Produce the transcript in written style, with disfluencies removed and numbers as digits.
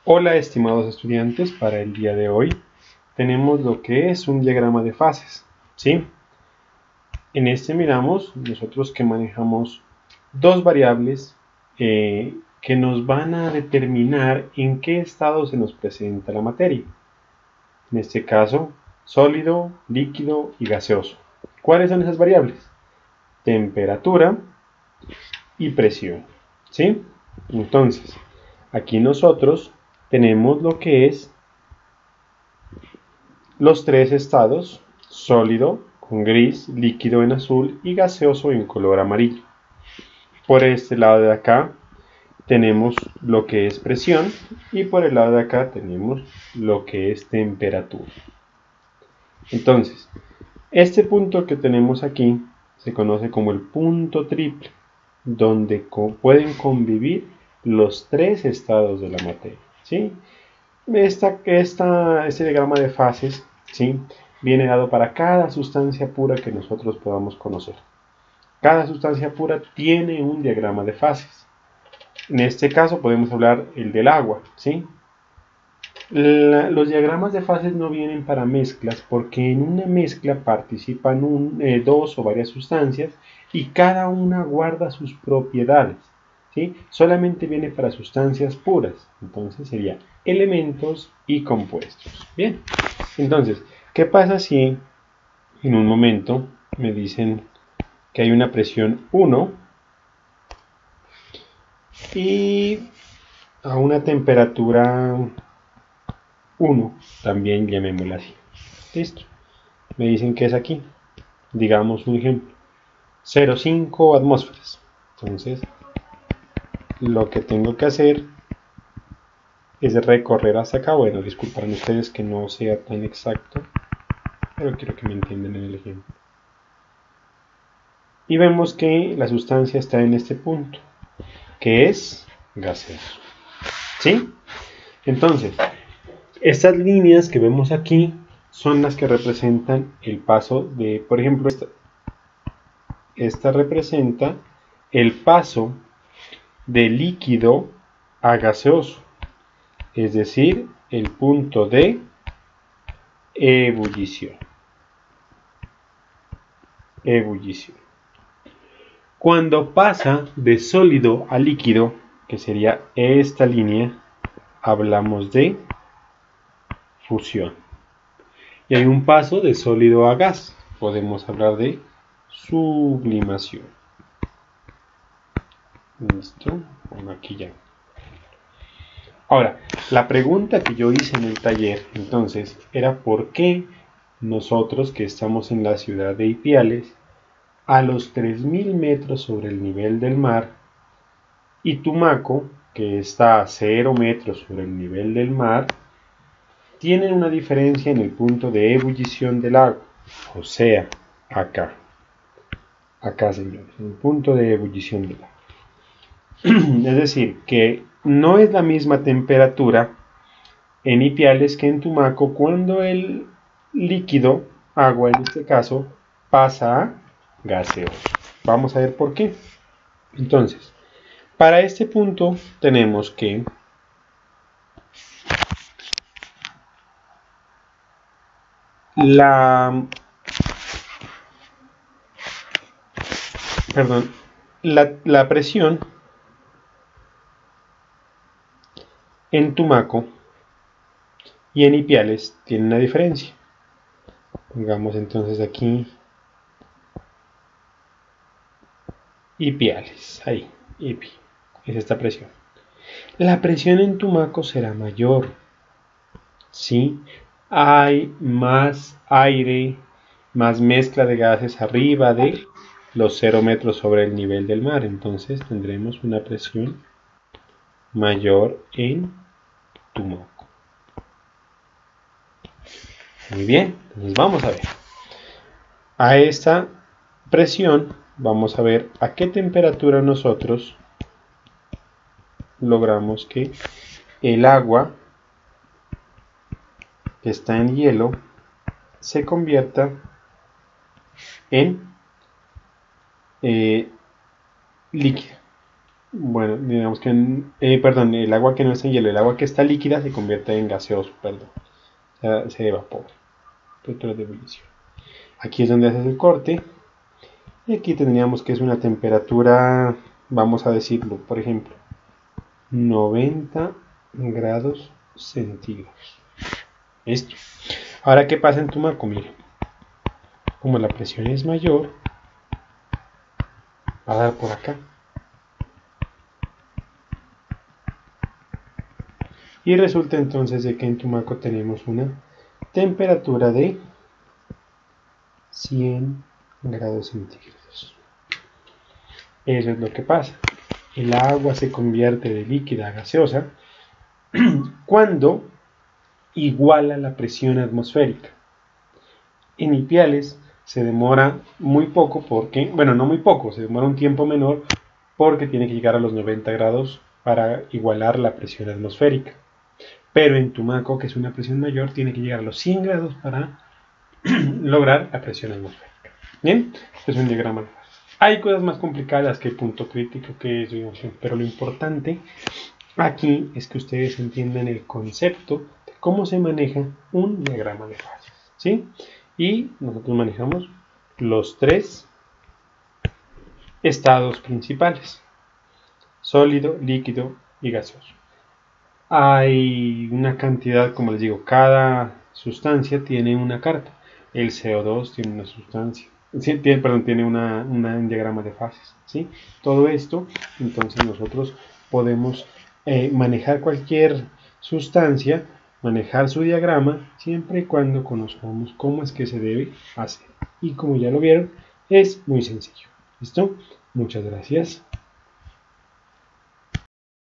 Hola estimados estudiantes, para el día de hoy tenemos lo que es un diagrama de fases, ¿sí? En este miramos nosotros que manejamos dos variables que nos van a determinar en qué estado se nos presenta la materia. En este caso, sólido, líquido y gaseoso. ¿Cuáles son esas variables? Temperatura y presión, ¿sí? Entonces, aquí nosotros tenemos lo que es los tres estados: sólido con gris, líquido en azul y gaseoso en color amarillo. Por este lado de acá tenemos lo que es presión y por el lado de acá tenemos lo que es temperatura. Entonces, este punto que tenemos aquí se conoce como el punto triple, donde pueden convivir los tres estados de la materia, ¿sí? Este diagrama de fases, ¿sí?, viene dado para cada sustancia pura que nosotros podamos conocer. Cada sustancia pura tiene un diagrama de fases. En este caso podemos hablar el del agua, ¿sí? Los diagramas de fases no vienen para mezclas porque en una mezcla participan dos o varias sustancias y cada una guarda sus propiedades, ¿sí? Solamente viene para sustancias puras, entonces sería elementos y compuestos. Bien, entonces, ¿qué pasa si en un momento me dicen que hay una presión 1 y a una temperatura 1, también llamémosla así? Listo. Me dicen que es aquí. Digamos un ejemplo. 0,5 atmósferas. Entonces, lo que tengo que hacer es recorrer hasta acá. Bueno, disculparán ustedes que no sea tan exacto, pero quiero que me entiendan en el ejemplo. Y vemos que la sustancia está en este punto, que es gaseoso. ¿Sí? Entonces, estas líneas que vemos aquí son las que representan el paso de, por ejemplo, esta representa el paso de líquido a gaseoso, es decir, el punto de ebullición. Cuando pasa de sólido a líquido, que sería esta línea, hablamos de fusión. Y hay un paso de sólido a gas, podemos hablar de sublimación. Listo, bueno, aquí ya. Ahora, la pregunta que yo hice en el taller, entonces, era ¿por qué nosotros que estamos en la ciudad de Ipiales, a los 3000 metros sobre el nivel del mar, y Tumaco, que está a 0 metros sobre el nivel del mar, tienen una diferencia en el punto de ebullición del agua? O sea, acá, señores, en el punto de ebullición del agua. Es decir, que no es la misma temperatura en Ipiales que en Tumaco cuando el líquido, agua en este caso, pasa a gaseoso. Vamos a ver por qué. Entonces, para este punto tenemos que la presión en Tumaco y en Ipiales tiene una diferencia. Pongamos entonces aquí Ipiales, ahí, Ipi, es esta presión. La presión en Tumaco será mayor, ¿sí? Hay más aire, más mezcla de gases arriba de los 0 metros sobre el nivel del mar, entonces tendremos una presión mayor en Tumaco. Muy bien, entonces vamos a ver. A esta presión vamos a ver a qué temperatura nosotros logramos que el agua que está en hielo se convierta en líquida. bueno, digamos que, perdón, el agua que no está en hielo, el agua que está líquida se convierte en gaseoso, perdón, o sea, se evapora, temperatura de ebullición. Aquí es donde haces el corte, y aquí tendríamos que es una temperatura, vamos a decirlo, por ejemplo, 90 grados centígrados. Listo. Ahora, ¿qué pasa en tu marco? Mira, como la presión es mayor, va a dar por acá. Y resulta entonces de que en Tumaco tenemos una temperatura de 100 grados centígrados. Eso es lo que pasa. El agua se convierte de líquida a gaseosa cuando iguala la presión atmosférica. En Ipiales se demora muy poco porque, bueno, no muy poco, se demora un tiempo menor porque tiene que llegar a los 90 grados para igualar la presión atmosférica. Pero en Tumaco, que es una presión mayor, tiene que llegar a los 100 grados para lograr la presión atmosférica. Bien, este es un diagrama de fases. Hay cosas más complicadas que el punto crítico, que es iluminación, pero lo importante aquí es que ustedes entiendan el concepto de cómo se maneja un diagrama de fases, ¿sí? Y nosotros manejamos los tres estados principales: sólido, líquido y gaseoso. Hay una cantidad, como les digo, cada sustancia tiene una carta. El CO2 tiene una sustancia, tiene un diagrama de fases, ¿sí? Todo esto, entonces nosotros podemos manejar cualquier sustancia, manejar su diagrama, siempre y cuando conozcamos cómo es que se debe hacer. Y como ya lo vieron, es muy sencillo. ¿Listo? Muchas gracias.